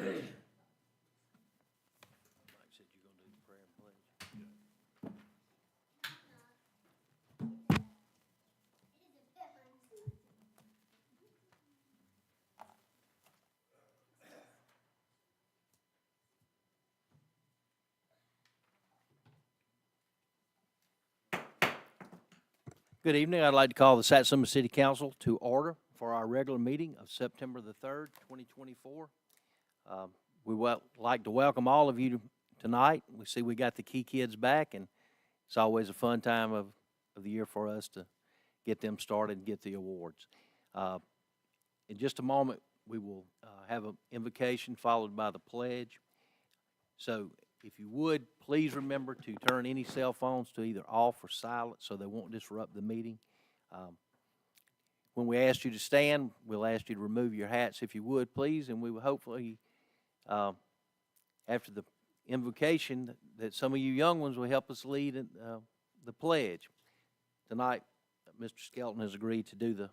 said you're going to do the prayer and pledge. Good evening. I'd like to call the Satsuma City Council to order for our regular meeting of September the 3rd, 2024. We like to welcome all of you tonight. We see we got the key kids back, and it's always a fun time of the year for us to get them started and get the awards. In just a moment, we will have an invocation followed by the pledge. So if you would, please remember to turn any cell phones to either off or silent so they won't disrupt the meeting. When we ask you to stand, we'll ask you to remove your hats if you would, please, and we will hopefully, after the invocation, that some of you young ones will help us lead the pledge. Tonight, Mr. Skelton has agreed to do the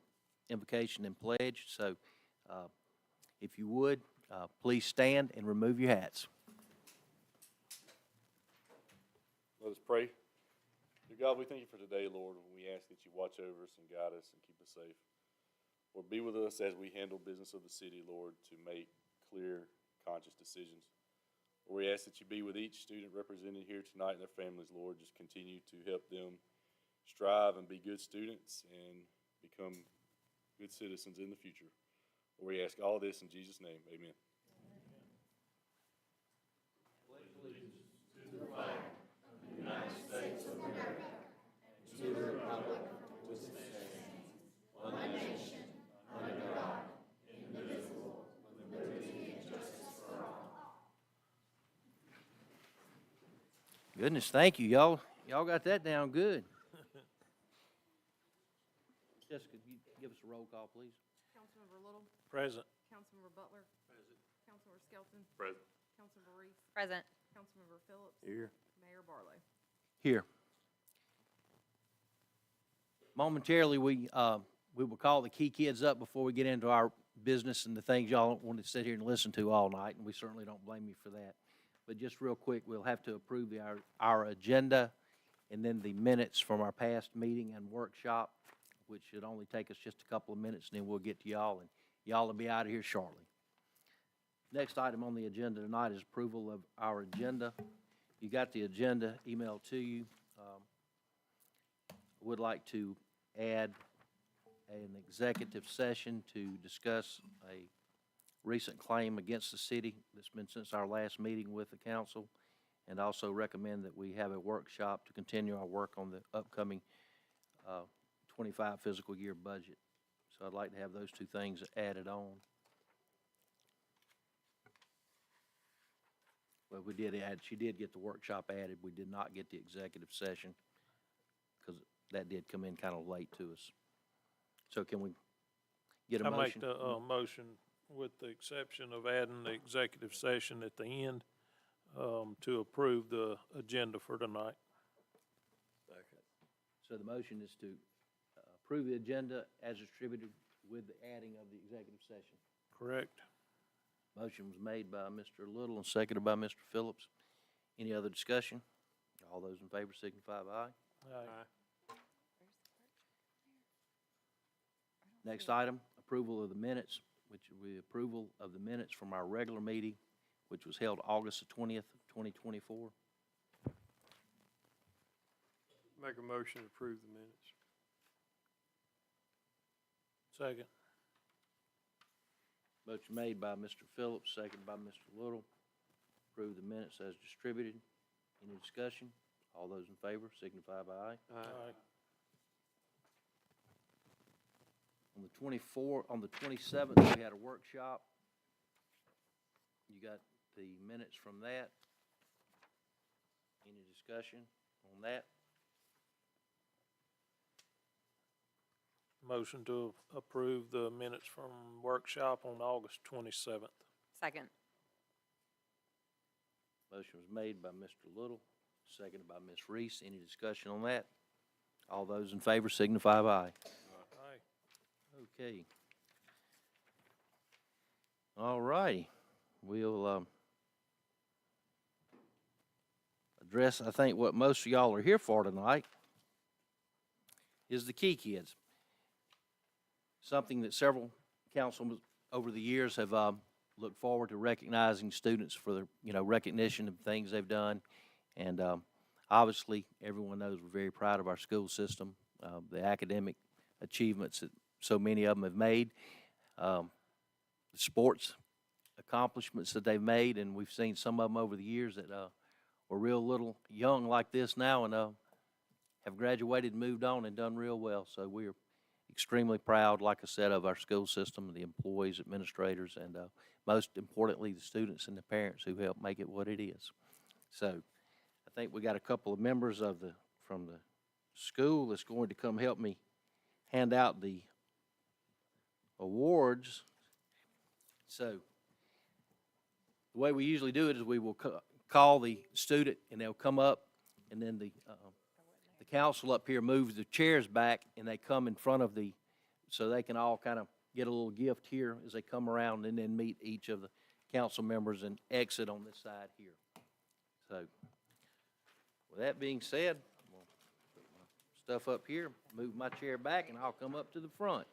invocation and pledge, so if you would, please stand and remove your hats. Let us pray. Dear God, we thank you for today, Lord, and we ask that you watch over us and guide us and keep us safe. Lord, be with us as we handle business of the city, Lord, to make clear, conscious decisions. Lord, we ask that you be with each student represented here tonight and their families, Lord. Just continue to help them strive and be good students and become good citizens in the future. Lord, we ask all this in Jesus' name. Amen. Pledge allegiance to the flag of the United States of America and to the republic for which it stands, one nation, under God, indivisible, with liberty and justice for all. Goodness, thank you, y'all. Y'all got that down good. Jessica, you give us a roll call, please. Councilmember Little. Present. Councilmember Butler. Present. Councilmember Skelton. Present. Councilmember Reese. Present. Councilmember Phillips. Here. Mayor Barlow. Here. Momentarily, we will call the key kids up before we get into our business and the things y'all want to sit here and listen to all night, and we certainly don't blame you for that. But just real quick, we'll have to approve our agenda and then the minutes from our past meeting and workshop, which should only take us just a couple of minutes, and then we'll get to y'all, and y'all will be out of here shortly. Next item on the agenda tonight is approval of our agenda. You got the agenda emailed to you. Would like to add an executive session to discuss a recent claim against the city that's been since our last meeting with the council, and also recommend that we have a workshop to continue our work on the upcoming 25 fiscal year budget. So I'd like to have those two things added on. Well, we did add, she did get the workshop added. We did not get the executive session because that did come in kind of late to us. So can we get a motion? I make the motion with the exception of adding the executive session at the end to approve the agenda for tonight. So the motion is to approve the agenda as distributed with the adding of the executive session. Correct. Motion was made by Mr. Little and seconded by Mr. Phillips. Any other discussion? All those in favor signify by aye. Aye. Next item, approval of the minutes, which will be approval of the minutes from our regular meeting, which was held August the 20th, 2024. Make a motion to approve the minutes. Second. Motion made by Mr. Phillips, seconded by Mr. Little. Approve the minutes as distributed. Any discussion? All those in favor signify by aye. Aye. On the 27th, we had a workshop. You got the minutes from that. Any discussion on that? Motion to approve the minutes from workshop on August 27th. Second. Motion was made by Mr. Little, seconded by Ms. Reese. Any discussion on that? All those in favor signify by aye. Aye. Okay. All righty. we'll address, I think, what most of y'all are here for tonight is the Key Kids. Something that several councilmen over the years have looked forward to recognizing students for their, recognition of things they've done. And obviously, everyone knows we're very proud of our school system, the academic achievements that so many of them have made, the sports accomplishments that they've made, and we've seen some of them over the years that were real little young like this now and have graduated and moved on and done real well. So we're extremely proud, like I said, of our school system, the employees, administrators, and most importantly, the students and the parents who help make it what it is. So I think we got a couple of members from the school that's going to come help me hand out the awards. So the way we usually do it is we will call the student, and they'll come up, and then the council up here moves the chairs back, and they come in front of so they can all kind of get a little gift here as they come around, and then meet each of the council members and exit on this side here. So with that being said, I'm going to put my stuff up here, move my chair back, and I'll come up to the front.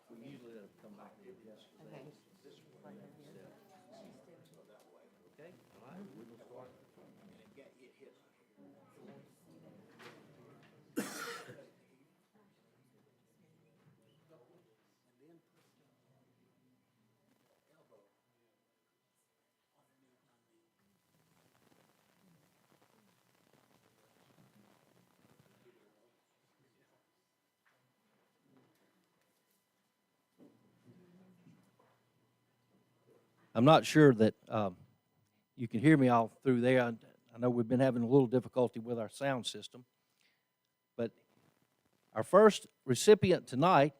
We usually let them come back to Jessica's. Okay. Okay, all right, we're gonna start. I'm not sure that you can hear me all through there. I know we've been having a little difficulty with our sound system. But our first recipient tonight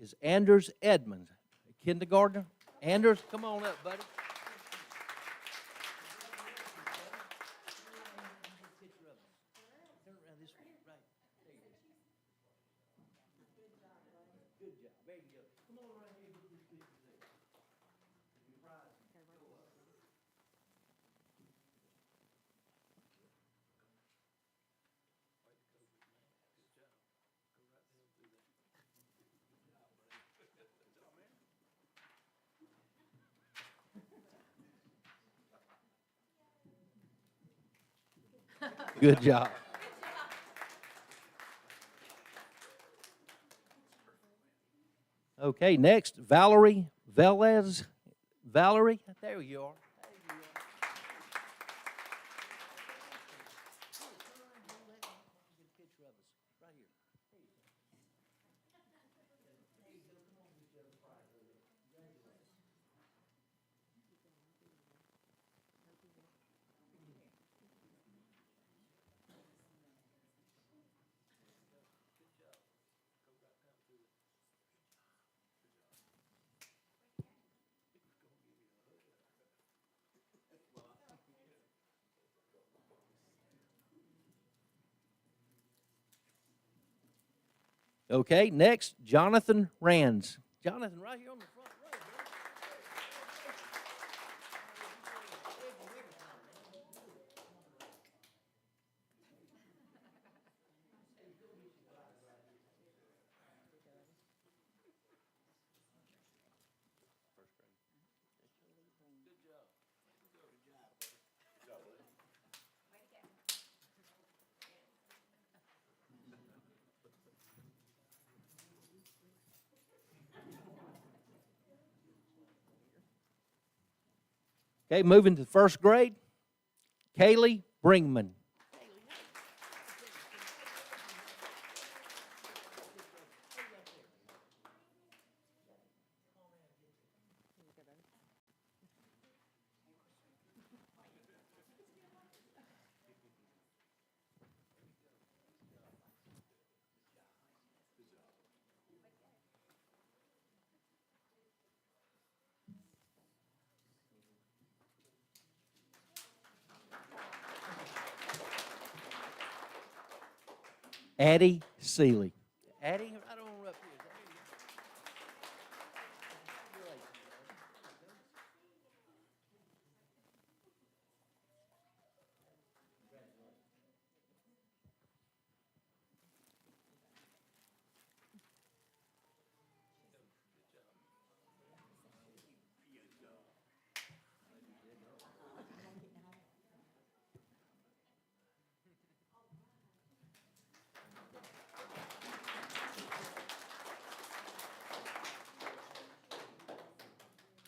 is Anders Edmonds, a kindergartner. Anders, come on up, buddy. Turn around this way, right. There you go. Good job. There you go. Come on right here and get this picture there. Your prize. Good job. Okay, next, Valerie Velez. Valerie, there you are. Okay, next, Jonathan Rands. Jonathan, right here on the front row. Okay, moving to first grade, Kaylee Bringman. Addie Seeley. Addie, right on up here.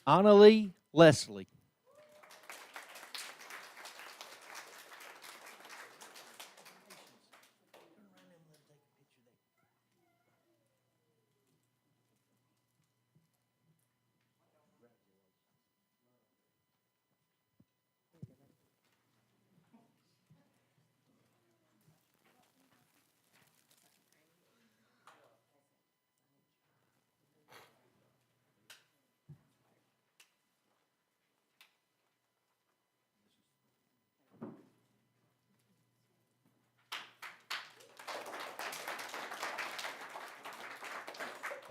Annalie Leslie.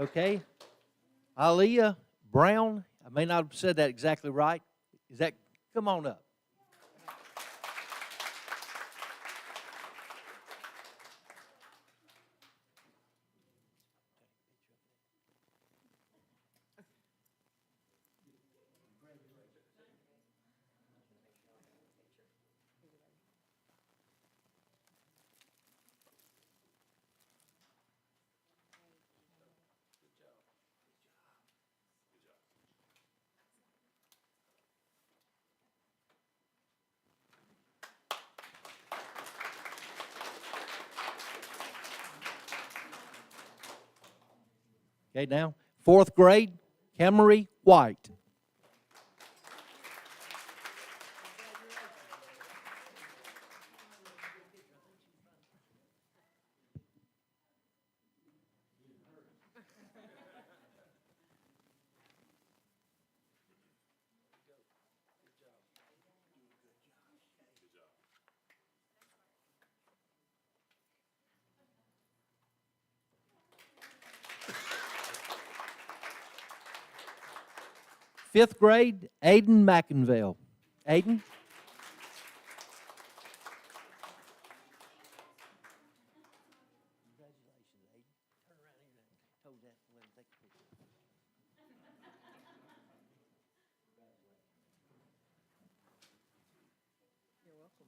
Okay. Aliyah Brown. I may not have said that exactly right. Is that, come on up. Okay, now, fourth grade, Camry White. Fifth grade, Aiden McInville. Aiden? You're welcome.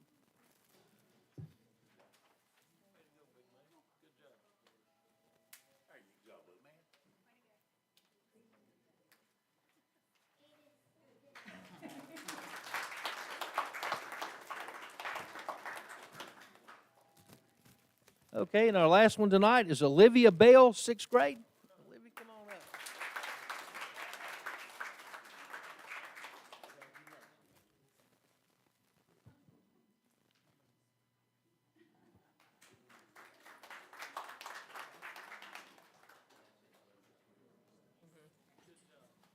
Okay, and our last one tonight is Olivia Bell, sixth grade. Olivia, come on up.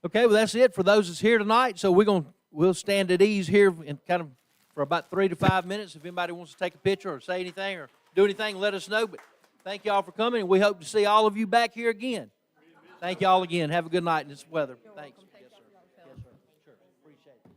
Okay, well, that's it for those that's here tonight. So we'll stand at ease here and kind of for about 3 to 5 minutes. If anybody wants to take a picture or say anything or do anything, let us know. But thank y'all for coming, and we hope to see all of you back here again. Thank y'all again. Have a good night in this weather. Thanks. welcome. Thank Yes, sir. y'all. Yes, sir. Sure. Appreciate it.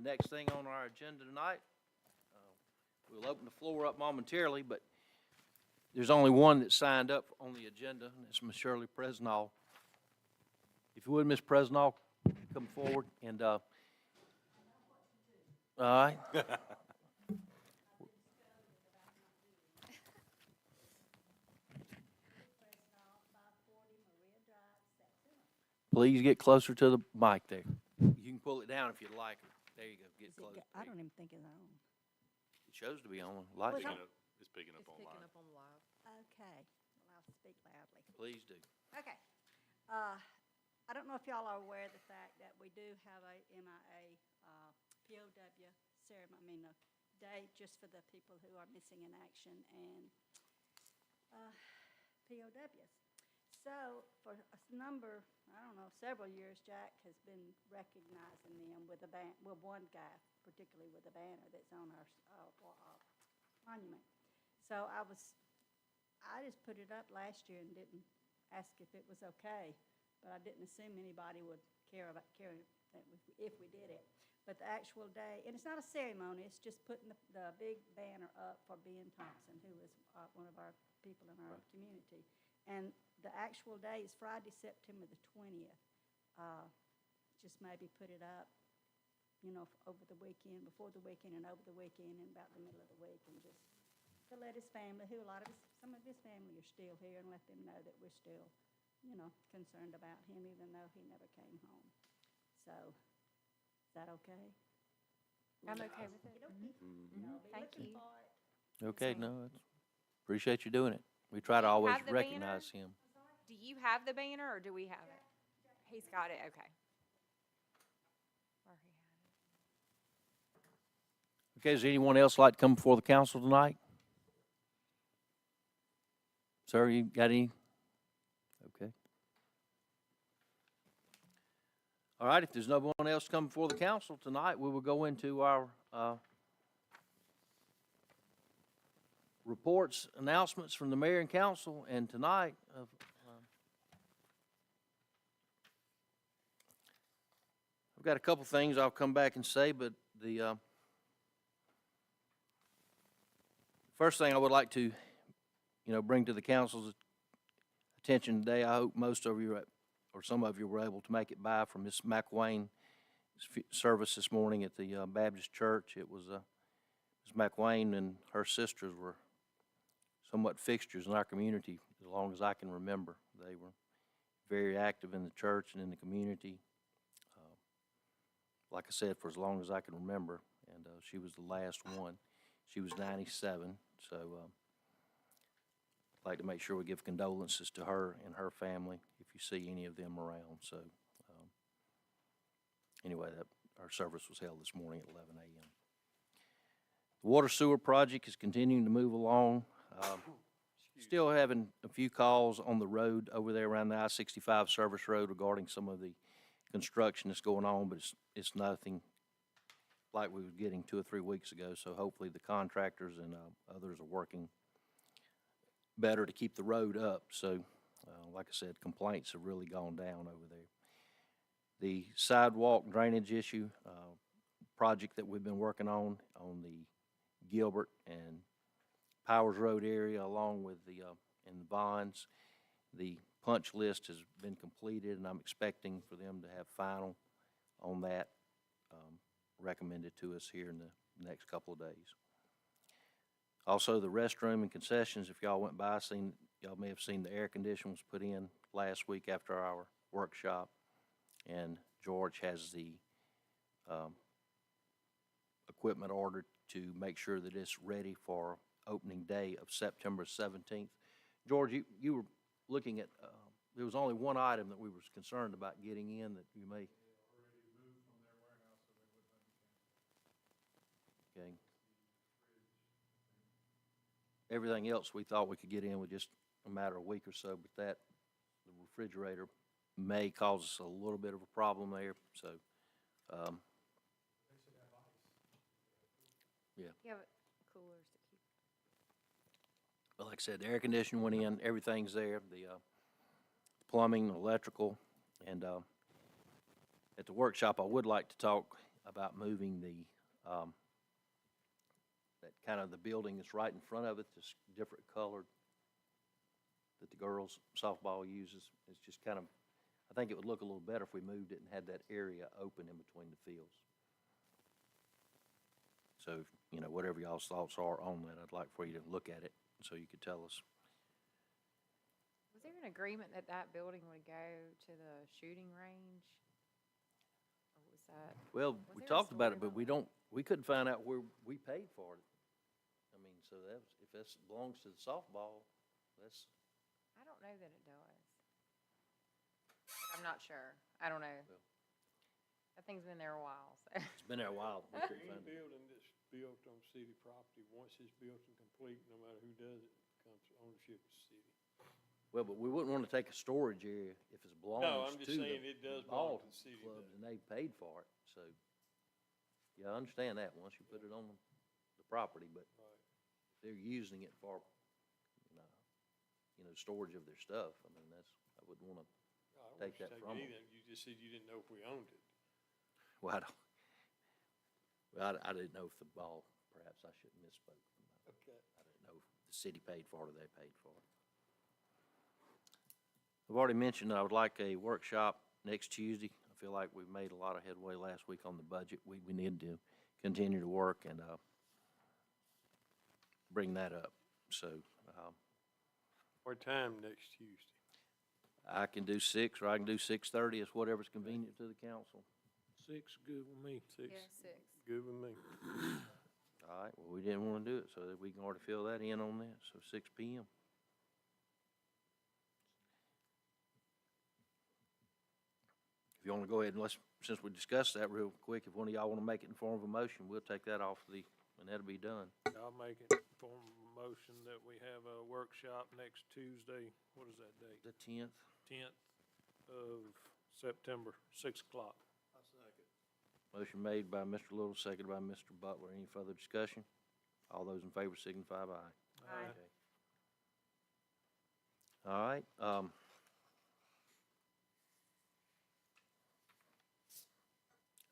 next thing on our agenda tonight. We'll open the floor up momentarily, but there's only one that signed up on the agenda, and it's Ms. Shirley Presnall. If you would, Ms. Presnall, come forward and, all right. Please get closer to the mic there. You can pull it down if you'd like. There you go, get closer. I don't even think it's on. It shows to be on, light. Was Picking up, it's picking up It's online. picking up on live. Okay, well, I'll speak loudly. Please do. Okay. I don't know if y'all are aware of the fact that we do have a MIA, POW ceremony, day just for the people who are missing in action and, POWs. So for a number, I don't know, several years, Jack has been recognizing them with with one guy, particularly with a banner that's on our monument. So I just put it up last year and didn't ask if it was okay, but I didn't assume anybody would care if we did it. But the actual day, and it's not a ceremony, it's just putting the big banner up for Ben Thompson, who is one of our people in our community. And the actual day is Friday, September the 20th. Just maybe put it up, over the weekend, before the weekend and over the weekend and about the middle of the week, and just to let his family, some of his family are still here, and let them know that we're still, concerned about him, even though he never came home. So, is that okay? I'm okay with it. Thank you. Okay, no, appreciate you doing it. We try to always have the banner? recognize him. Do you have the banner or do we have it? He's got it, okay. Or he had it. Okay, does anyone else like to come before the council tonight? Sir, you got any? Okay. All right, if there's no one else come before the council tonight, we will go into our reports, announcements from the mayor and council, and tonight, I've got a couple things I'll come back and say, but the first thing I would like to, bring to the council's attention today, I hope most of you, or some of you, were able to make it by from Ms. McWayne's service this morning at the Baptist Church. It was Ms. McWayne and her sisters were somewhat fixtures in our community as long as I can remember. They were very active in the church and in the community, like I said, for as long as I can remember, and she was the last one. She was 97, so I'd like to make sure we give condolences to her and her family if you see any of them around. So anyway, our service was held this morning at 11 a.m. The water sewer project is continuing to move along. Still having a few calls on the road over there around the I-65 service road regarding some of the construction that's going on, but it's nothing like we were getting 2 or 3 weeks ago. So hopefully the contractors and others are working better to keep the road up. So like I said, complaints have really gone down over there. The sidewalk drainage issue project that we've been working on the Gilbert and Powers Road area, along with the in the bonds. The punch list has been completed, and I'm expecting for them to have final on that recommended to us here in the next couple of days. Also, the restroom and concessions, if y'all went by, y'all may have seen the air condition was put in last week after our workshop, and George has the equipment ordered to make sure that it's ready for opening day of September 17th. George, you were looking at, there was only one item that we were concerned about getting in that you may. Okay. Everything else we thought we could get in with just a matter of a week or so, but the refrigerator may cause us a little bit of a problem there, so, yeah. You have coolers to keep. But like I said, the air conditioning went in, everything's there, the plumbing, electrical, and at the workshop, I would like to talk about moving the, that kind of the building that's right in front of it, this different colored that the girls softball uses. It's just kind of, I think it would look a little better if we moved it and had that area open in between the fields. So, you know, whatever y'all's thoughts are on that, I'd like for you to look at it so you could tell us. Was there an agreement that that building would go to the shooting range? Or was that, Well, Was we there a talked about story it, but about we that? don't, we couldn't find out where we paid for it. I mean, so that was, if that belongs to the softball, that's, I don't know that it does. But I'm not sure. I don't know. Well. That thing's been there a while, so. it's been there a while. We couldn't Any find it. building that's built on city property, once it's built and complete, no matter who does it, comes to ownership of the city. Well, but we wouldn't want to take a storage area if it belongs No, I'm to just the saying it does belong ball to the city, club, doesn't and they paid for it, so. Yeah, I understand that, once you put it on the property, but Right. if they're using it for, storage of their stuff, I mean, that's, I wouldn't want to, I don't Take want you that to from 'em. anything. You just said you didn't know if we owned it. well, I don't, well, I didn't know if the ball, perhaps I shouldn't misspoke. Okay. I didn't know if the city paid for it or they paid for it. I've already mentioned that I would like a workshop next Tuesday. I feel like we made a lot of headway last week on the budget. We need to continue to work and bring that up. So What time next Tuesday? I can do 6 or I can do 6:30. It's whatever's convenient to the council. 6, good with me. 6, Yeah, 6. good with me. All right, well, we didn't want to do it, so that we can already fill that in on that, so 6 PM. If you want to go ahead and since we discussed that real quick, if one of y'all want to make it in form of a motion, we'll take that off and that'll be done. I'll make it form a motion that we have a workshop next Tuesday. What is that date? The 10th. 10th of September, 6 o'clock. Motion made by Mr. Little, seconded by Mr. Butler. Any further discussion? All those in favor signify by aye. Aye. Okay. All right, I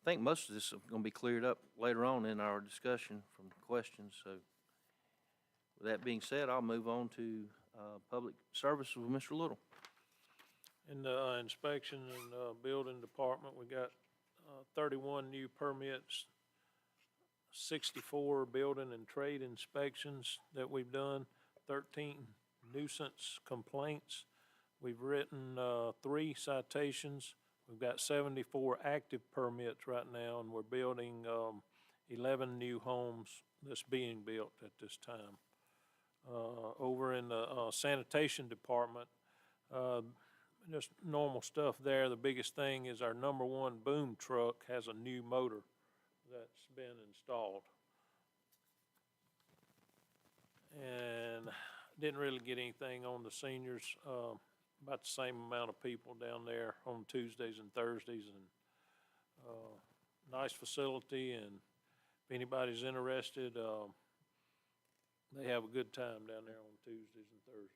think most of this is gonna be cleared up later on in our discussion from the questions, so with that being said, I'll move on to, public services with Mr. Little. In the inspection and building department, we got 31 new permits, 64 building and trade inspections that we've done, 13 nuisance complaints. We've written 3 citations. We've got 74 active permits right now, and we're building 11 new homes that's being built at this time. Over in the sanitation department, just normal stuff there. The biggest thing is our number 1 boom truck has a new motor that's been installed. And didn't really get anything on the seniors, about the same amount of people down there on Tuesdays and Thursdays, and nice facility, and if anybody's interested, they have a good time down there on Tuesdays and Thursdays.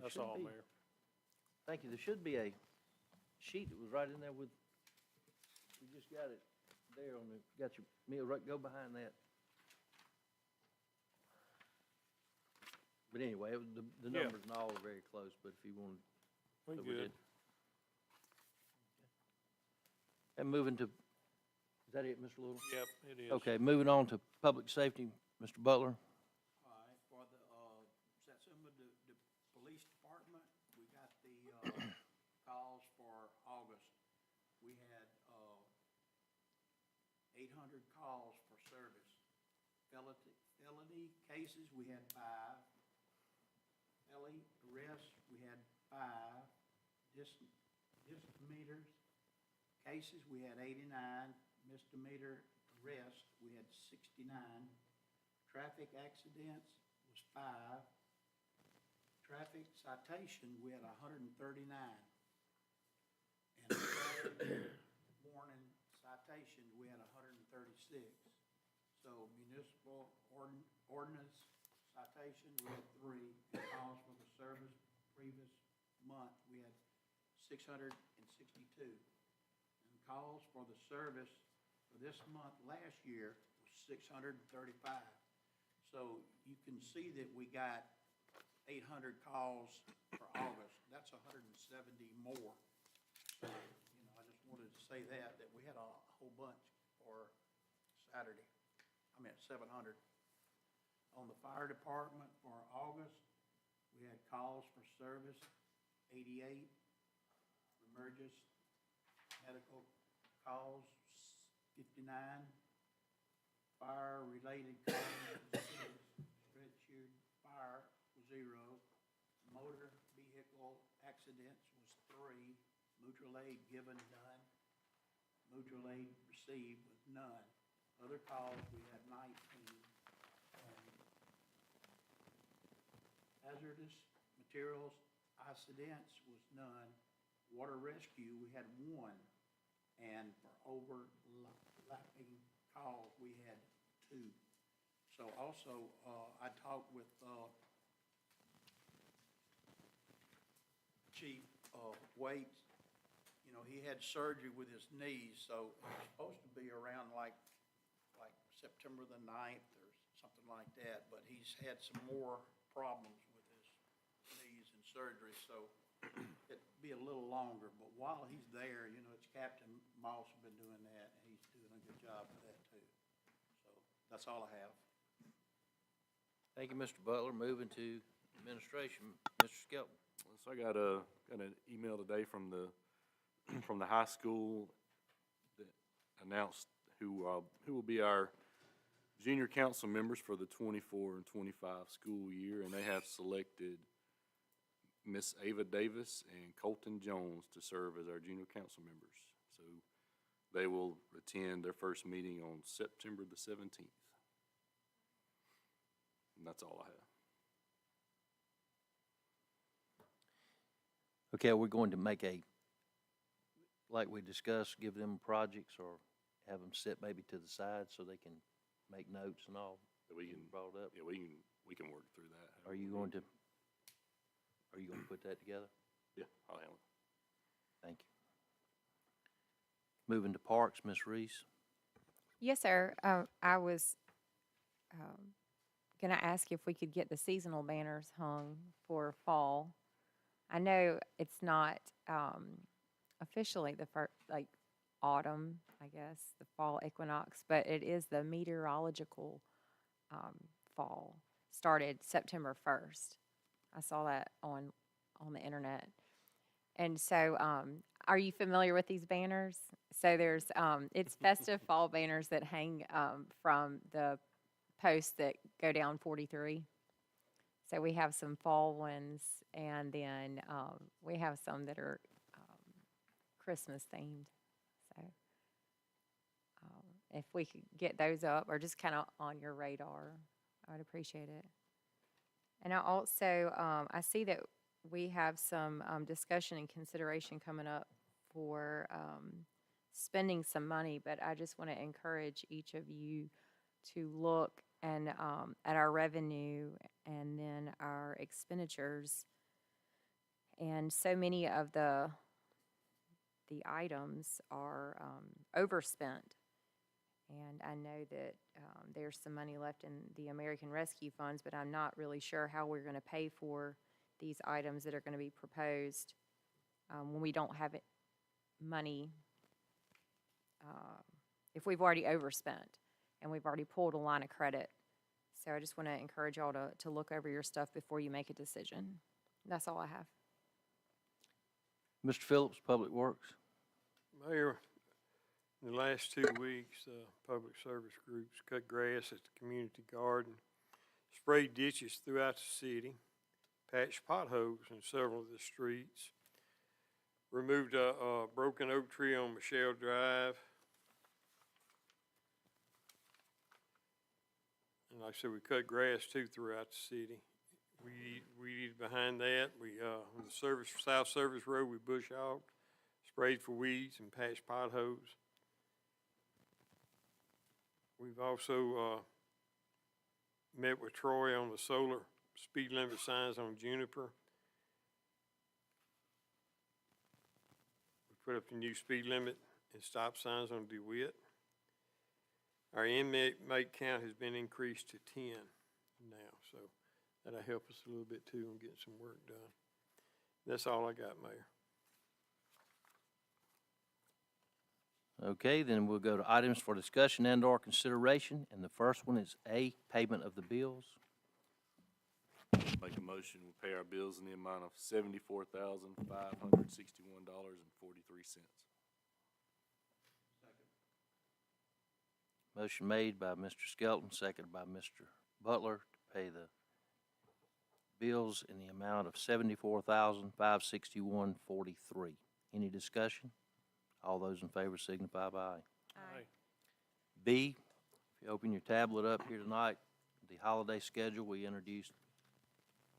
That's should all, be. Mayor. Thank you. There should be a sheet that was right in there with, you just got it there on the, got your meal, right, go behind that. But anyway, it was, the Yeah. numbers and all are very close, but if you wanted. We so good. did. And moving to, is that it, Mr. Little? Yep, it is. Okay, moving on to public safety, Mr. Butler. All right, for the, Satsuma, the police department, we got the, calls for August. We had, 800 calls for service. Felony cases, we had 5. Felony arrests, we had 5. Misdemeanors cases, we had 89. Misdemeanor arrests, we had 69. Traffic accidents was 5. Traffic citation, we had 139. And traffic warning citation, we had 136. So municipal ordinance citation, we had 3. And calls for the service previous month, we had 662. And calls for the service for this month last year was 635. So you can see that we got 800 calls for August. That's 170 more. So, I just wanted to say that we had a whole bunch for Saturday. 700. On the fire department for August, we had calls for service, 88. Emergency medical calls, 59. Fire-related calls, 6. Spreadsheet fire was 0. Motor vehicle accidents was 3. Mutual aid given, none. Mutual aid received was none. Other calls, we had 19. Hazardous materials accidents was none. Water rescue, we had 1. And for overlapping calls, we had 2. So also, I talked with Chief Waits. He had surgery with his knees, so it's supposed to be around like September the 9th or something like that, but he's had some more problems with his knees and surgery, so it'd be a little longer. But while he's there, it's Captain Moss has been doing that, and he's doing a good job with that too. So that's all I have. Thank you, Mr. Butler. Moving to administration, Mr. Skelton. So I got an email today from the high school that announced who will be our junior council members for the 24 and 25 school year, and they have selected Miss Ava Davis and Colton Jones to serve as our junior council members. So they will attend their first meeting on September the 17th. And that's all I have. Okay, are we going to make like we discussed, give them projects or have them sit maybe to the side so they can make notes and all? That we can brought up. Yeah, we can work through that. Are you going to put that together? Yeah, I'll handle it. Thank you. Moving to parks, Ms. Reese. Yes, sir. I was going to ask if we could get the seasonal banners hung for fall. I know it's not officially the first, autumn, I guess, the fall equinox, but it is the meteorological fall. Started September 1st. I saw that on the internet. And so, are you familiar with these banners? So there's, it's festive fall banners that hang from the posts that go down 43. So we have some fall ones, and then we have some that are Christmas themed. So if we could get those up, or just kind of on your radar, I would appreciate it. And I also, I see that we have some discussion and consideration coming up for spending some money, but I just want to encourage each of you to look and at our revenue and then our expenditures. And so many of the items are overspent. And I know that there's some money left in the American Rescue Funds, but I'm not really sure how we're going to pay for these items that are going to be proposed when we don't have money, if we've already overspent and we've already pulled a line of credit. So I just want to encourage y'all to look over your stuff before you make a decision. That's all I have. Mr. Phillips, Public Works. Mayor, in the last 2 weeks, public service groups cut grass at the community garden, sprayed ditches throughout the city, patched potholes in several of the streets, removed a broken oak tree on Michelle Drive. And like I said, we cut grass too throughout the city. Weeded behind that. On the South Service Road, we bush hogged, sprayed for weeds and patched potholes. We've also met with Troy on the solar speed limit signs on Juniper. We put up the new speed limit and stop signs on DeWitt. Our inmate count has been increased to 10 now, so that'll help us a little bit too on getting some work done. That's all I got, Mayor. Okay, then we'll go to items for discussion and/or consideration, and the first one is A, payment of the bills. Make a motion, we pay our bills in the amount of $74,561.43. Motion made by Mr. Skelton, seconded by Mr. Butler to pay the bills in the amount of $74,561.43. Any discussion? All those in favor signify by aye. Aye. B, if you open your tablet up here tonight, the holiday schedule we introduced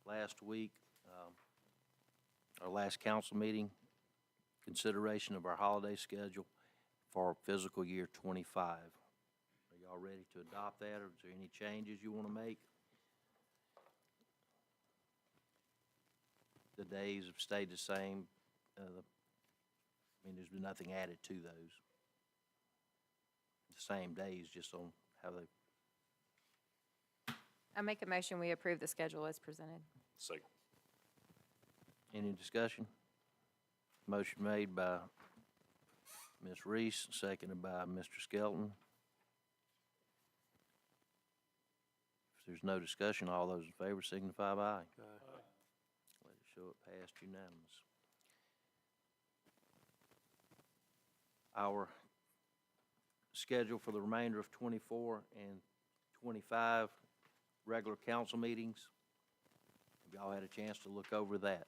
last week, our last council meeting, consideration of our holiday schedule for fiscal year '25. Are y'all ready to adopt that, or is there any changes you want to make? The days have stayed the same. There's been nothing added to those. The same days, just on how they. I make a motion, we approve the schedule as presented. Second. Any discussion? Motion made by Ms. Reese, seconded by Mr. Skelton. If there's no discussion, all those in favor signify by aye. Aye. Let it show it passed unanimous. Our schedule for the remainder of '24 and '25 regular council meetings. Have y'all had a chance to look over that?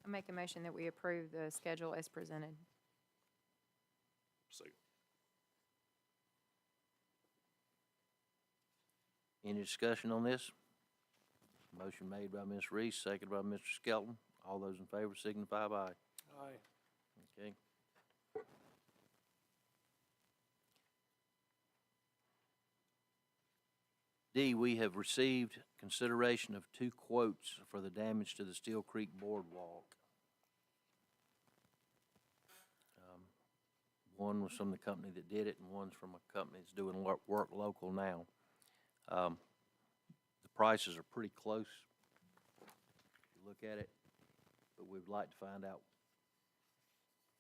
I make a motion that we approve the schedule as presented. Second. Any discussion on this? Motion made by Ms. Reese, seconded by Mr. Skelton. All those in favor signify by aye. Aye. Okay. D, we have received consideration of 2 quotes for the damage to the Steel Creek Boardwalk. One was from the company that did it, and one's from a company that's doing work local now. The prices are pretty close, if you look at it, but we'd like to find out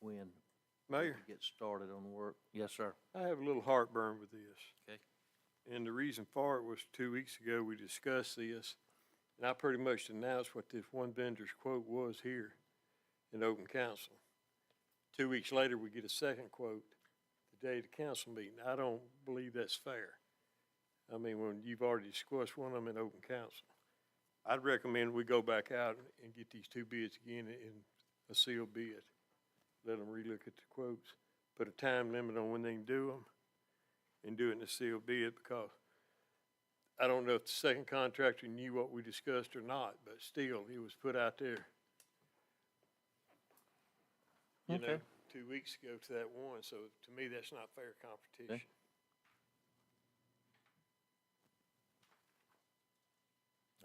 when Mayor, we get started on the work. Yes, sir. I have a little heartburn with this. Okay. And the reason for it was 2 weeks ago, we discussed this, and I pretty much announced what this one vendor's quote was here in open council. 2 weeks later, we get a second quote the day of the council meeting. I don't believe that's fair. I mean, when you've already discussed one of them in open council. I'd recommend we go back out and get these 2 bids again in a sealed bid. Let them relook at the quotes, put a time limit on when they can do them, and do it in a sealed bid, because I don't know if the second contractor knew what we discussed or not, but still, it was put out there. You know, Okay. 2 weeks ago to that one, so to me, that's not fair competition.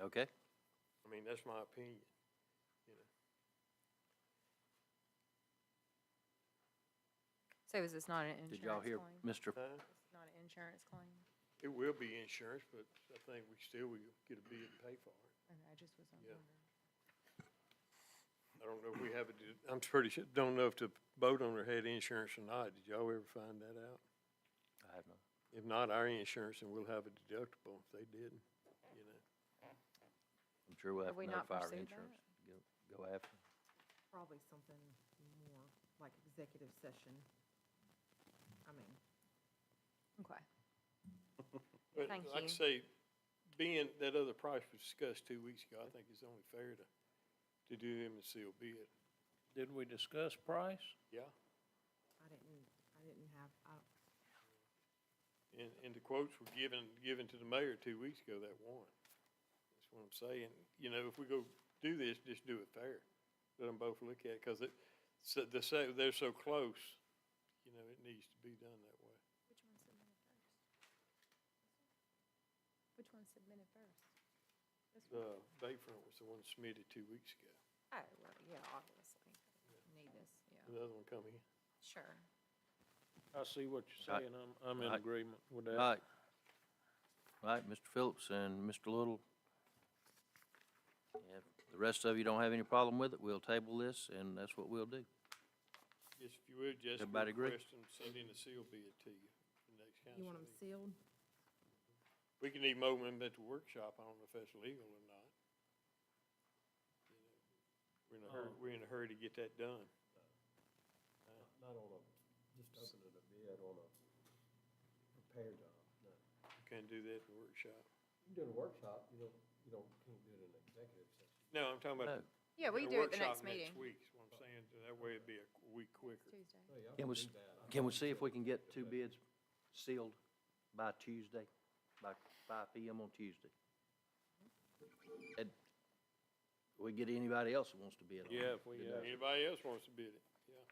Okay. I mean, that's my opinion, you know. So is this not an Did y'all insurance hear claim? Mr. It's not an insurance claim? It will be insurance, but I think we still will get a bid and pay for it. Okay, I just was Yeah. wondering. I don't know if we have I'm pretty sure, don't know if the boat owner had insurance or not. Did y'all ever find that out? I have not. If not, our insurance, and we'll have a deductible if they didn't, you know. I'm sure we'll have Have we to not notify our pursued insurance. Go after. Probably something more like executive session. I mean, Okay. But Thank like I you. say, being that other price was discussed 2 weeks ago, I think it's only fair to do them a sealed bid. Did we discuss price? Yeah, I didn't have, and the quotes were given to the mayor 2 weeks ago, that one. That's what I'm saying. You know, if we go do this, just do it fair. Let them both look at it, because they're so close, you know, it needs to be done that way. Which one submitted first? This The one? Bayfront was the one submitted 2 weeks ago. Oh, well, yeah, obviously. Need this, The yeah. other one coming in. Sure. I see what you're Right. saying. I'm in Right. agreement with All that. right. All right, Mr. Phillips and Mr. Little. If the rest of you don't have any problem with it, we'll table this, and that's what we'll do. Yes, if you would, Jessica, Everybody agree? request them, send in a seal bid to you for the next council You want them meeting. sealed? We can even open them at the workshop, I don't know if that's legal or not. You know, we're in a hurry to get that done. Not on a, just opening a bid on a repair job, no. You can't do that in the workshop. You can do it in a workshop, can't do it in an executive session. No, I'm talking about. No. Yeah, we the do it the workshop next meeting. Next week, is what I'm saying, so that way it'd be a week quicker. Tuesday. Oh, yeah, I Can we, do that. can we see if we can get 2 bids sealed by Tuesday, by 5 PM on Tuesday? And we get anybody else who wants to bid on it. Yeah, if we, Anybody else wants to bid it, yeah.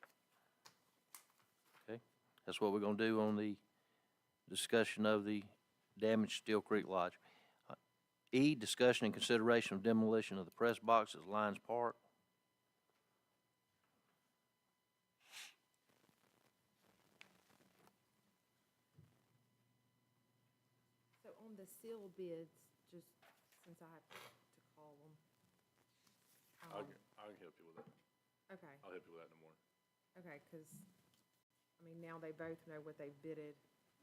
Okay, that's what we're gonna do on the discussion of the damaged Steel Creek Lodge. E, discussion and consideration of demolition of the press box at Lions Park. So on the sealed bids, just since I have to call them. I can help you with that. Okay, I'll help you with that in the morning. okay, because, I mean, now they both know what they bidded.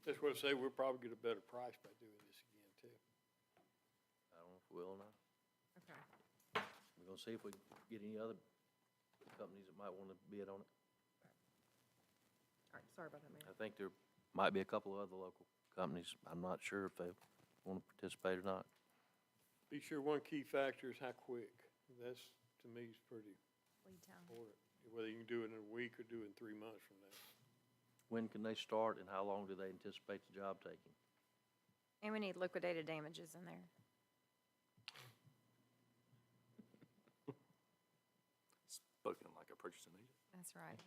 That's what I say, we'll probably get a better price by doing this again, too. I don't know if we will or not. Okay. We're gonna see if we can get any other companies that might wanna bid on it. All right, sorry about that, I ma'am. think there might be a couple of other local companies. I'm not sure if they wanna participate or not. Be sure one key factor is how quick. That's, to me, is pretty Lead time. important. Whether you can do it in a week or do it in 3 months from now. When can they start and how long do they anticipate the job taking? And we need liquidated damages in there. Spoken like a purchasing agent. That's right.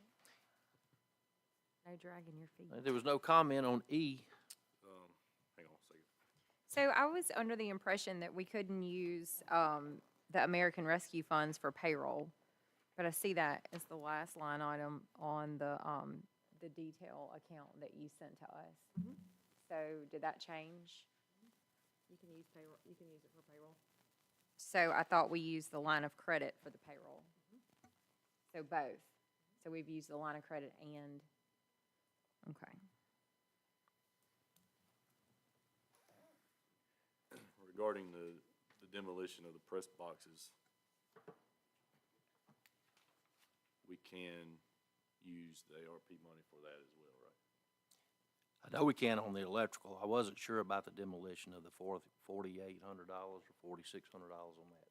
No dragging your feet. There was no comment on E. Hang on a second. So I was under the impression that we couldn't use the American Rescue Funds for payroll, but I see that as the last line item on the detail account that you sent to us. Mhm. So did that change? You can use payroll, you can use it for payroll. So I thought we used the line of credit for the payroll. So both. So we've used the line of credit and, okay. Regarding the demolition of the press boxes, we can use the ARP money for that as well, right? I know we can on the electrical. I wasn't sure about the demolition of the $4,800 or $4,600 on that.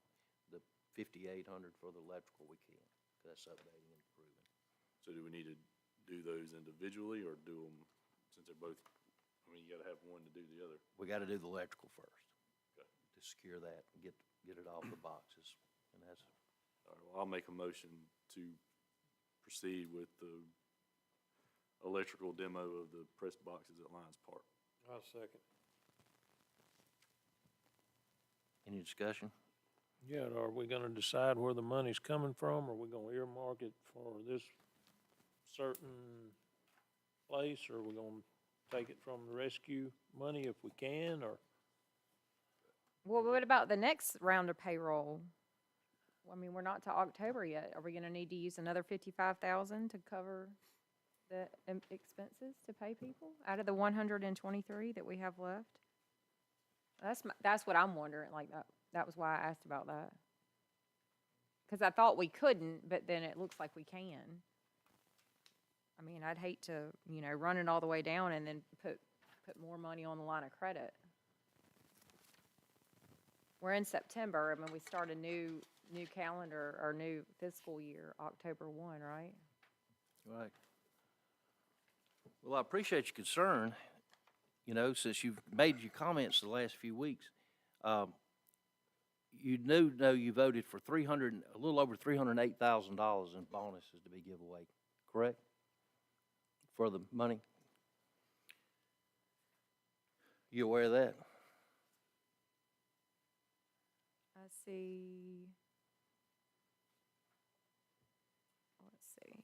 The $5,800 for the electrical we can, 'cause that's updating and improving. So do we need to do those individually or do them, since they're both, I mean, you gotta have one to do the other. We gotta do the electrical first. Okay. To secure that and get it off the boxes. And that's, All right, well, I'll make a motion to proceed with the electrical demo of the press boxes at Lions Park. I'll second. any discussion? Yeah, are we gonna decide where the money's coming from? Are we gonna earmark it for this certain place? Or are we gonna take it from the rescue money if we can, or? Well, what about the next round of payroll? I mean, we're not to October yet. Are we gonna need to use another 55,000 to cover the expenses to pay people out of the 123 that we have left? That's what I'm wondering, like, that was why I asked about that. Because I thought we couldn't, but then it looks like we can. I mean, I'd hate to, run it all the way down and then put more money on the line of credit. We're in September. I mean, we start a new calendar or new fiscal year, October 1, right? Right. Well, I appreciate your concern, since you've made your comments the last few weeks. You know you voted for a little over $308,000 in bonuses to be given away, correct? For the money? You aware of that? I see. Let's see.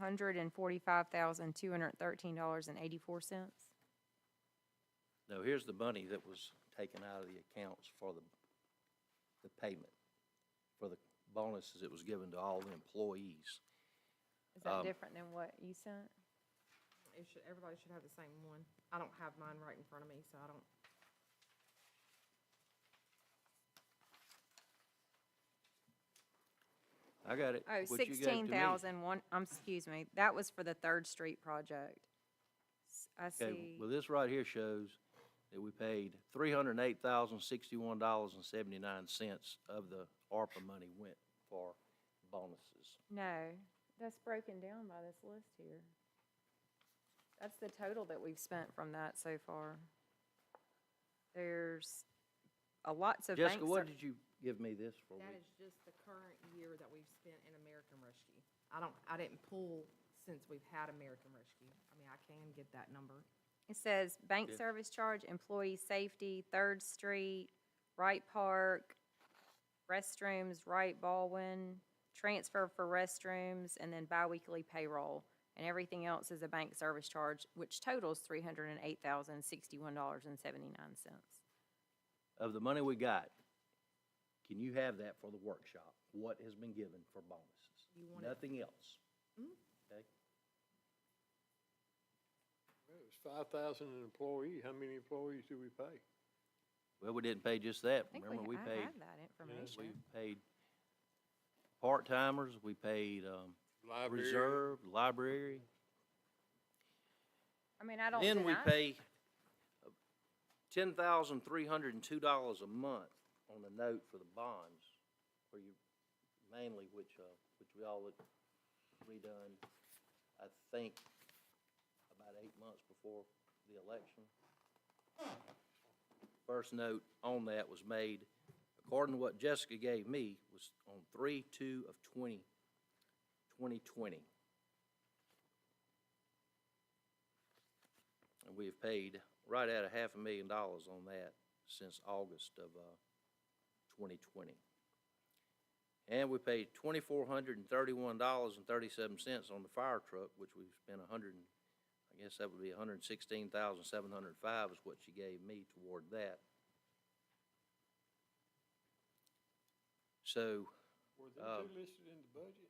$145,213.84. No, here's the money that was taken out of the accounts for the payment, for the bonuses that was given to all the employees. Is that different than what you sent? It should, everybody should have the same one. I don't have mine right in front of me, so I don't. I got it. Oh, what you gave to me. 16,001, excuse me, that was for the Third Street project. I Okay, see, well, this right here shows that we paid $308,061.79 of the ARPA money went for bonuses. no, that's broken down by this list here. That's the total that we've spent from that so far. There's lots of banks. Jessica, what did you give me this for? That is just the current year that we've spent in American Rescue. I didn't pull since we've had American Rescue. I mean, I can get that number. It says bank Yeah. service charge, employee safety, Third Street, Wright Park, restrooms, Wright Baldwin, transfer for restrooms, and then biweekly payroll. And everything else is a bank service charge, which totals $308,061.79. Of the money we got, can you have that for the workshop? What has been given for bonuses? You want it- Nothing else. Mhm. Okay? Well, it was 5,000 an employee. How many employees do we pay? Well, we didn't pay just that. I think Remember, we I paid, have that information. we paid part-timers, we paid, Library? reserve, library. I mean, I don't Then we deny- pay $10,302 a month on the note for the bonds, for you, mainly which we all had redone, I think, about 8 months before the election. First note on that was made, according to what Jessica gave me, was on 3/2/2020. And we have paid right at $500,000 on that since August of 2020. And we paid $2,431.37 on the fire truck, which we've spent I guess that would be $116,705 is what she gave me toward that. So, Were them two listed in the budget?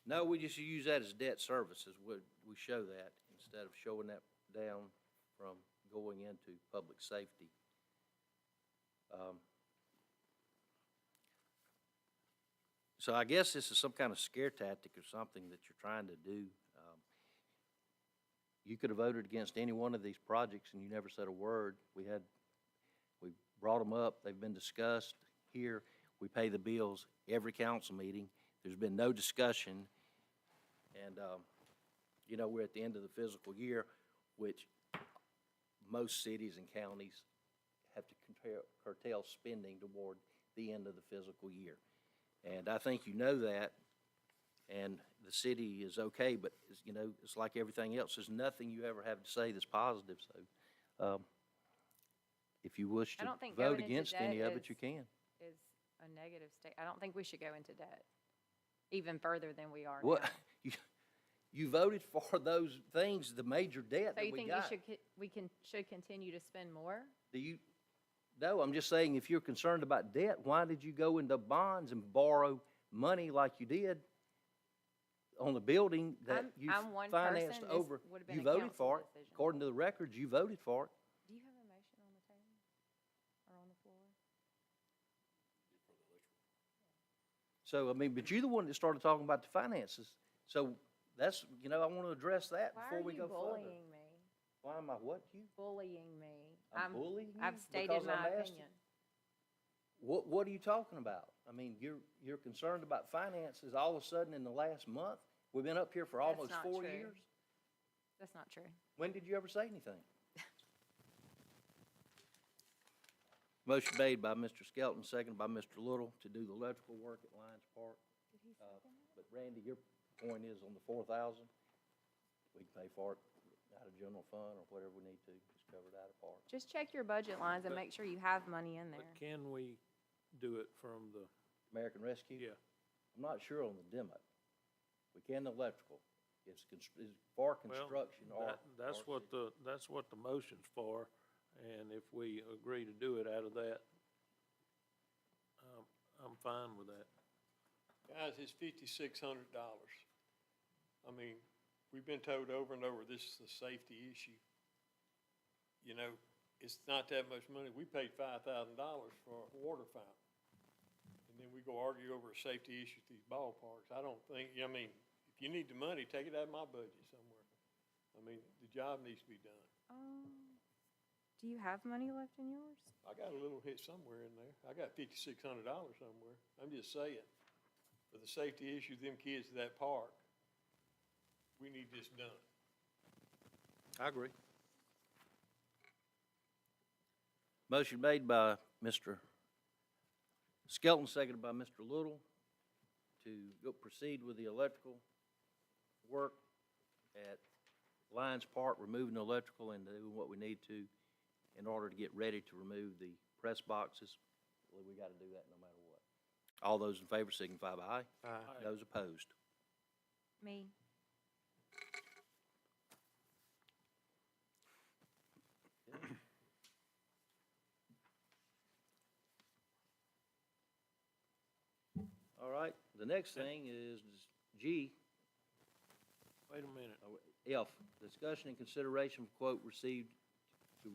no, we just use that as debt services. We show that instead of showing that down from going into public safety. So I guess this is some kind of scare tactic or something that you're trying to do. You could have voted against any one of these projects and you never said a word. We brought them up, they've been discussed here. We pay the bills every council meeting. There's been no discussion. And, we're at the end of the fiscal year, which most cities and counties have to curtail spending toward the end of the fiscal year. And I think you know that, and the city is okay, but, it's like everything else. There's nothing you ever have to say that's positive, so if you wish I to don't think vote going into against any debt of it, you can. is a negative state. I don't think we should go into debt even further than we are now. What, you voted for those things, the major debt So that you we think got. should continue to spend more? No, I'm just saying, if you're concerned about debt, why did you go into bonds and borrow money like you did on the building that you I'm one financed person. This over? would've been You a voted council for it. decision. According to the records, you voted for it. Do you have a motion on the table or on the floor? So, but you're the one that started talking about the finances. So that's, I want to address that Why before are we you go further. bullying me? Why am I what, you? Bullying me. I'm bullying you? I've stated Because my I'm asking? opinion. What are you talking about? I mean, you're concerned about finances all of a sudden in the last month? We've been up here for That's almost not 4 true. years. That's not true. When did you ever say anything? Motion made by Mr. Skelton, seconded by Mr. Little to do the electrical work at Lions Park. But Randy, your point is on the 4,000, we can pay for it out of general fund or whatever we need to, just cover it out of park. Just check your budget lines and But- make sure you have money in there. But can we do it from the, American Rescue? yeah, I'm not sure on the demo. We can electrical. It's for Well, construction or. That's what the motion's for, and if we agree to do it out of that, I'm fine with that. Guys, it's $5,600. I mean, we've been told over and over, this is a safety issue. You know, it's not that much money. We paid $5,000 for a water fountain. And then we go argue over a safety issue at these ballparks. I don't think, I mean, if you need the money, take it out of my budget somewhere. I mean, the job needs to be done. Do you have money left in yours? I got a little hit somewhere in there. I got $5,600 somewhere. I'm just saying, for the safety issue of them kids at that park, we need this done. I agree. Motion made by Mr. Skelton, seconded by Mr. Little, to go proceed with the electrical work at Lions Park, removing the electrical and doing what we need to in order to get ready to remove the press boxes. Well, we gotta do that no matter what. All those in favor signify by aye. Aye. Those opposed. Me. All right, the next thing is G, Wait a minute. F, discussion and consideration of quote received to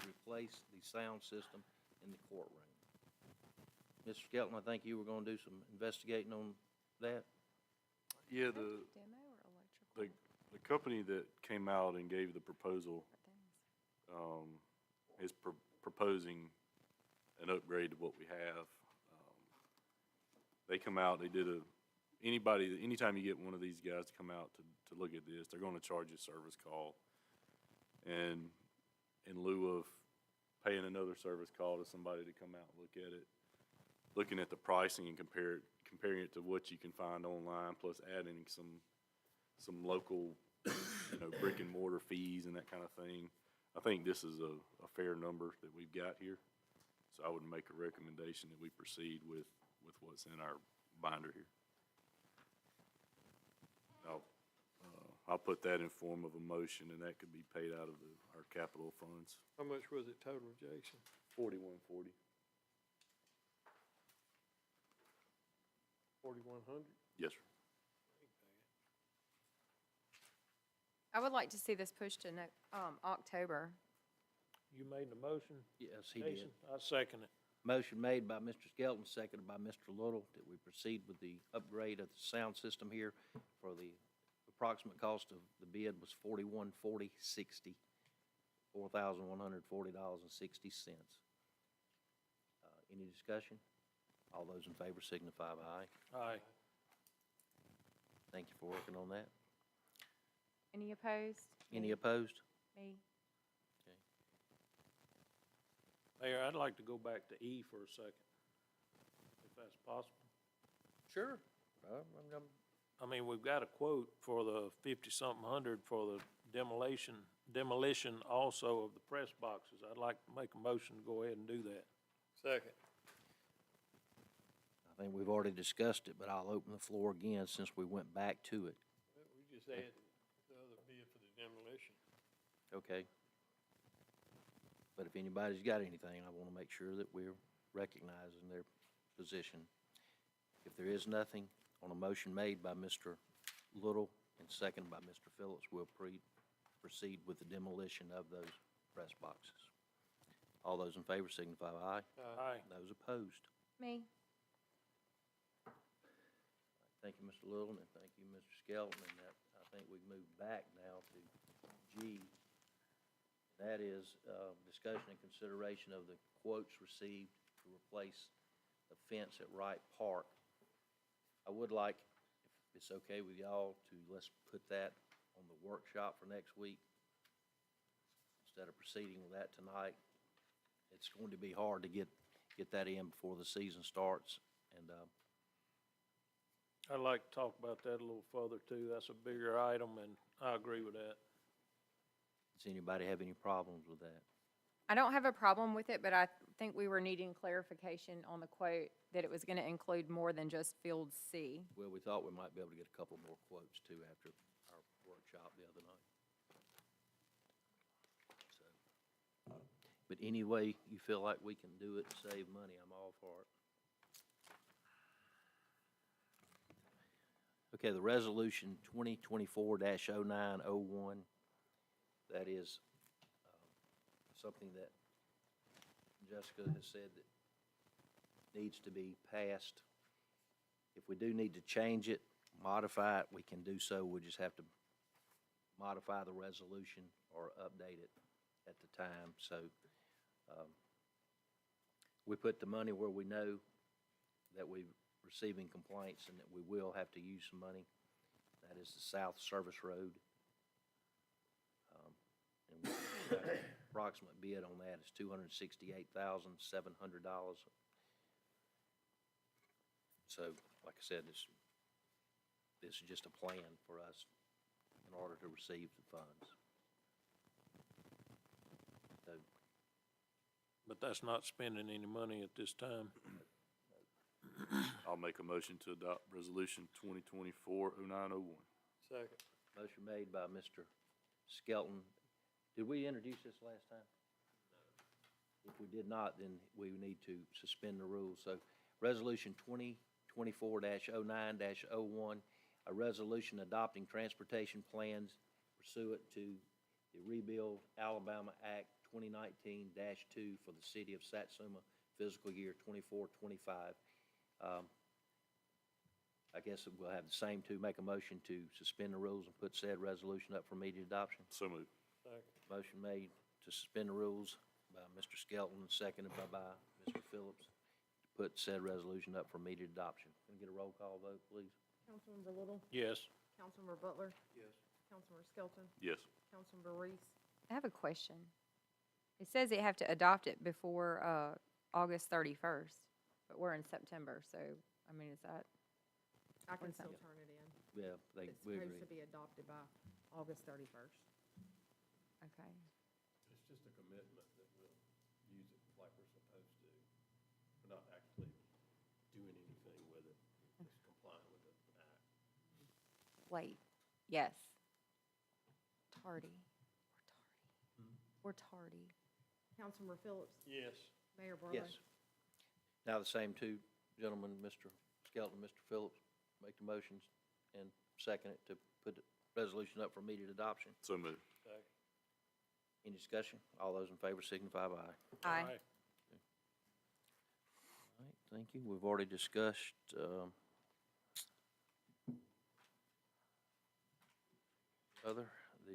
replace the sound system in the courtroom. Mr. Skelton, I think you were gonna do some investigating on that? Yeah, Demo or electrical? the company that came out and gave the proposal, is proposing an upgrade to what we have. They come out, they did anytime you get one of these guys to come out to look at this, they're gonna charge you a service call. And in lieu of paying another service call to somebody to come out and look at it, looking at the pricing and comparing it to what you can find online, plus adding some local, brick and mortar fees and that kind of thing, I think this is a fair number that we've got here. So I would make a recommendation that we proceed with what's in our binder here. I'll put that in form of a motion, and that could be paid out of our capital funds. How much was it total, Jason? 4140. 4,100? Yes, sir. I would like to see this pushed to October. You made the motion, Yes, he did. Jason? I second it. Motion made by Mr. Skelton, seconded by Mr. Little, that we proceed with the upgrade of the sound system here for the approximate cost of the bid was $41,460, $4,140.60. Any discussion? All those in favor signify by aye. Aye. Thank you for working on that. Any opposed? Any Me. opposed? Me. Mayor, I'd like to go back to E for a second, if that's possible. Sure. I mean, we've got a quote for the 50-something hundred for the demolition also of the press boxes. I'd like to make a motion to go ahead and do that. Second. I think we've already discussed it, but I'll open the floor again since we went back to it. We just added the other bid for the demolition. Okay. But if anybody's got anything, I want to make sure that we're recognizing their position. If there is nothing, on a motion made by Mr. Little and seconded by Mr. Phillips, we'll proceed with the demolition of those press boxes. All those in favor signify by aye. Aye. Those opposed. Me. Thank you, Mr. Little, and thank you, Mr. Skelton, and that, I think we've moved back now to G. That is, discussion and consideration of the quotes received to replace the fence at Wright Park. I would like, if it's okay with y'all, let's put that on the workshop for next week instead of proceeding with that tonight. It's going to be hard to get that in before the season starts, and, I'd like to talk about that a little further too. That's a bigger item, and I agree with that. does anybody have any problems with that? I don't have a problem with it, but I think we were needing clarification on the quote that it was gonna include more than just Field C. Well, we thought we might be able to get a couple more quotes too after our workshop the other night. So, but any way you feel like we can do it and save money, I'm all for it. Okay, the resolution 2024-0901, that is something that Jessica has said that needs to be passed. If we do need to change it, modify it, we can do so. We'll just have to modify the resolution or update it at the time. So we put the money where we know that we're receiving complaints and that we will have to use some money. That is the South Service Road. And we got an approximate bid on that is $268,700. So, like I said, this is just a plan for us in order to receive the funds. So, But that's not spending any money at this time. I'll make a motion to adopt resolution 2024-0901. Second. motion made by Mr. Skelton. Did we introduce this last time? No. If we did not, then we need to suspend the rules. So, resolution 2024-09-01, a resolution adopting transportation plans pursuant to the Rebuild Alabama Act 2019-2 for the city of Satsuma fiscal year 24-25. I guess we'll have the same two make a motion to suspend the rules and put said resolution up for immediate adoption. So moved. Second. Motion made to suspend the rules by Mr. Skelton, seconded by Mr. Phillips, to put said resolution up for immediate adoption. Can we get a roll call vote, please? Councilmember Little, Yes. Councilmember Butler, Yes. Councilmember Skelton, Yes. Councilmember Reese. I have a question. It says they have to adopt it before, August 31st, but we're in September, so, I mean, is that, I can What's that? still turn it in. Yeah, It's we supposed agree. to be adopted by August 31st. okay. It's just a commitment that we'll use it like we're supposed to. We're not actually doing anything with it, just complying with the act. Wait, yes. Tardy. We're tardy. Councilmember Phillips, Yes. Mayor Barlow. Yes. Now the same two gentlemen, Mr. Skelton, Mr. Phillips, make the motions and second it to put the resolution up for immediate adoption. So moved. Second. Any discussion? All those in favor signify by aye. Aye. All right, thank you. We've already discussed, the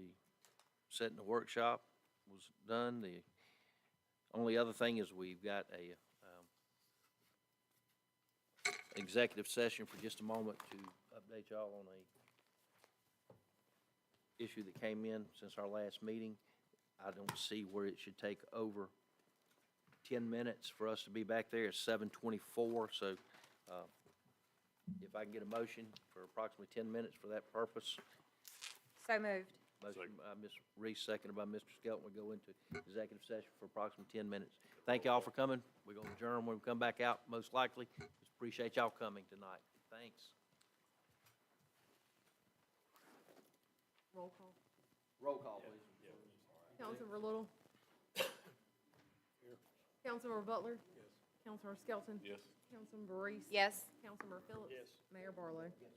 setting the workshop was done. The only other thing is we've got a, executive session for just a moment to update y'all on a issue that came in since our last meeting. I don't see where it should take over 10 minutes for us to be back there. It's 7:24, so if I can get a motion for approximately 10 minutes for that purpose. So moved. Motion by Ms. Reese, seconded by Mr. Skelton. We'll go into executive session for approximately 10 minutes. Thank y'all for coming. We're going to adjourn when we come back out, most likely. Just appreciate y'all coming tonight. Thanks. Roll call. Roll call, please. Councilmember Little. Councilmember Butler. Yes. Councilmember Skelton. Yes. Councilmember Reese. Yes. Councilmember Phillips. Yes. Mayor Barlow. Yes.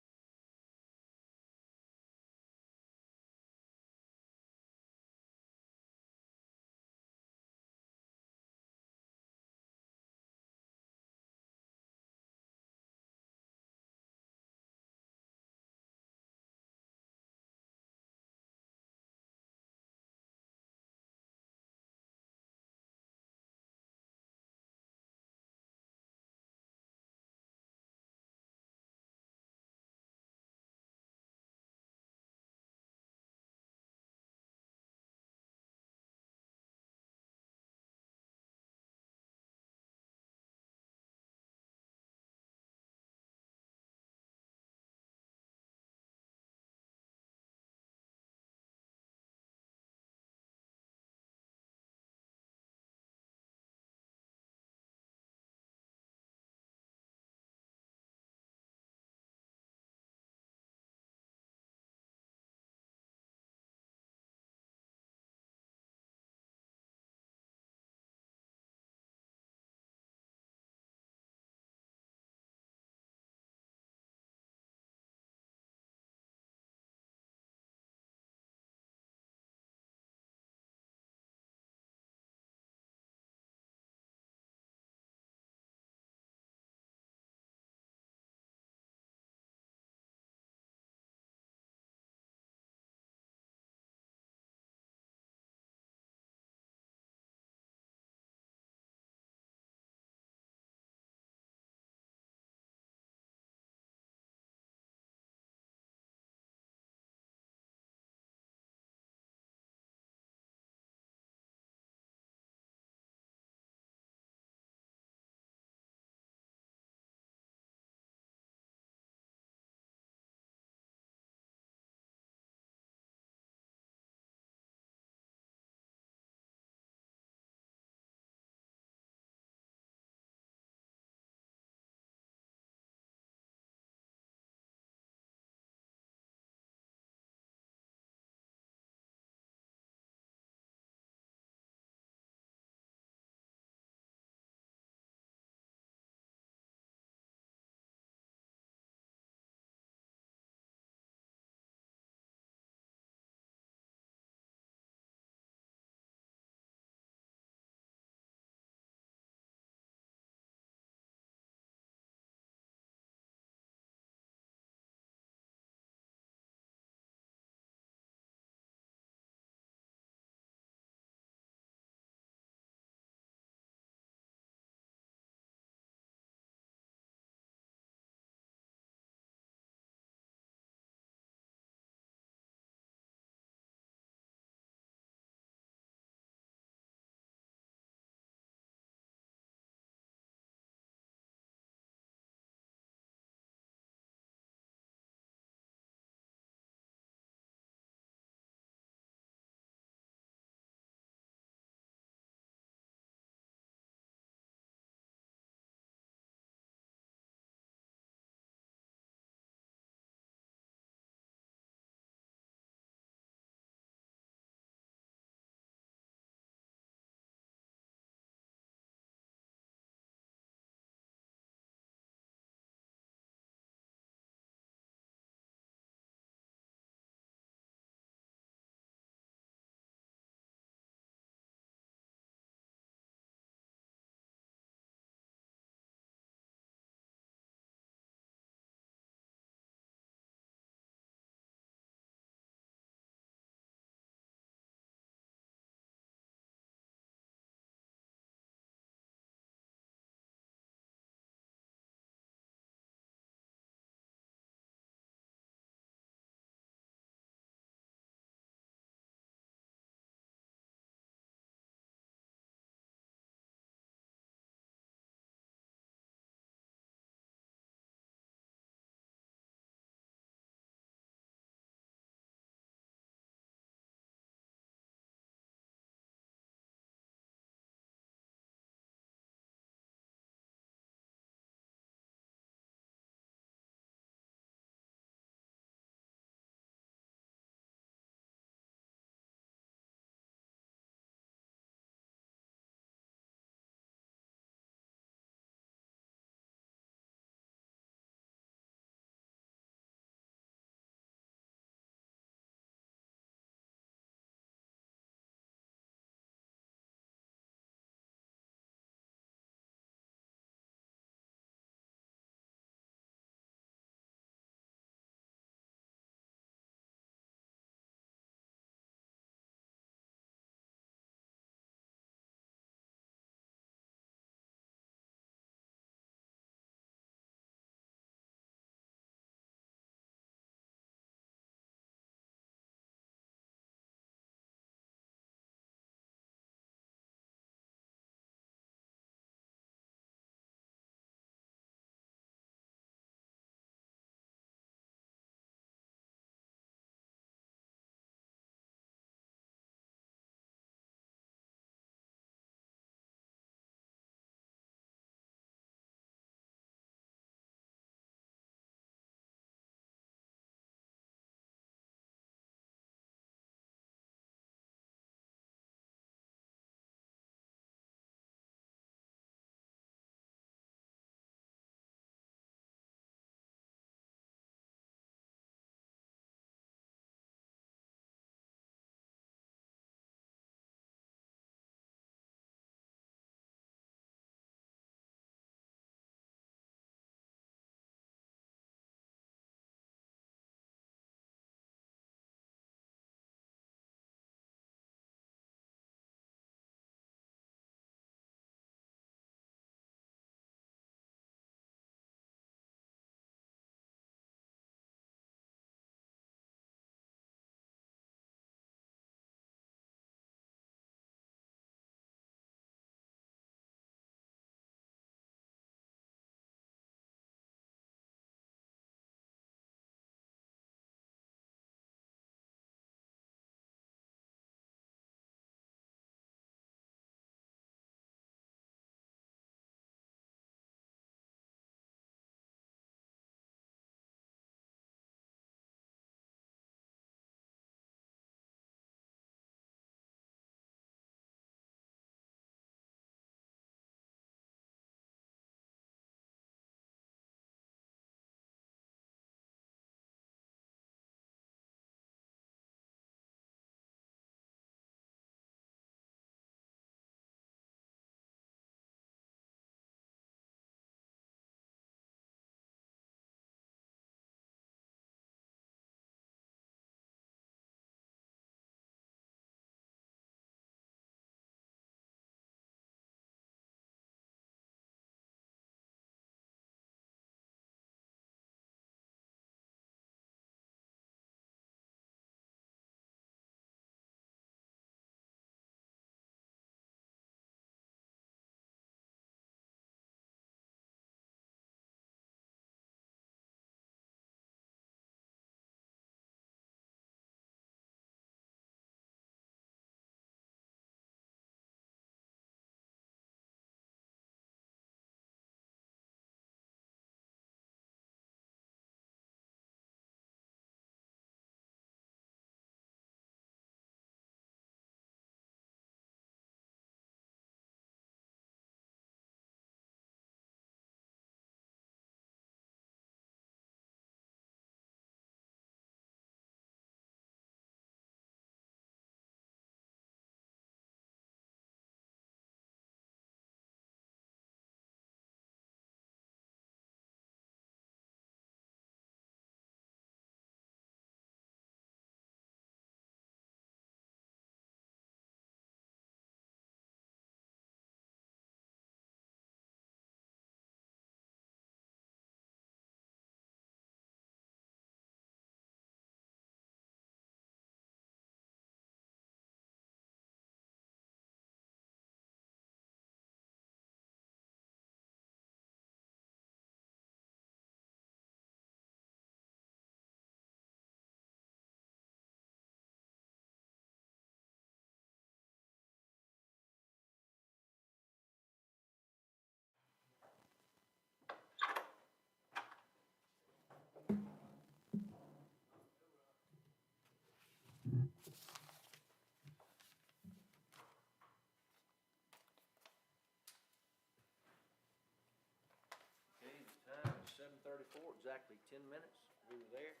exactly 10 minutes. We were there.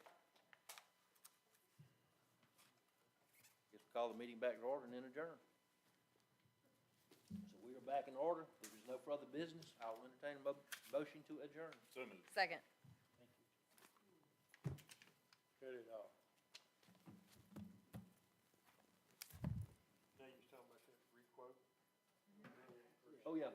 Guess we'll call the meeting back to order and then adjourn. So we are back in order. If there's no further business, I'll entertain a motion to adjourn. So moved. Second. Cut it off. Now you're talking about that requote? Oh, yeah.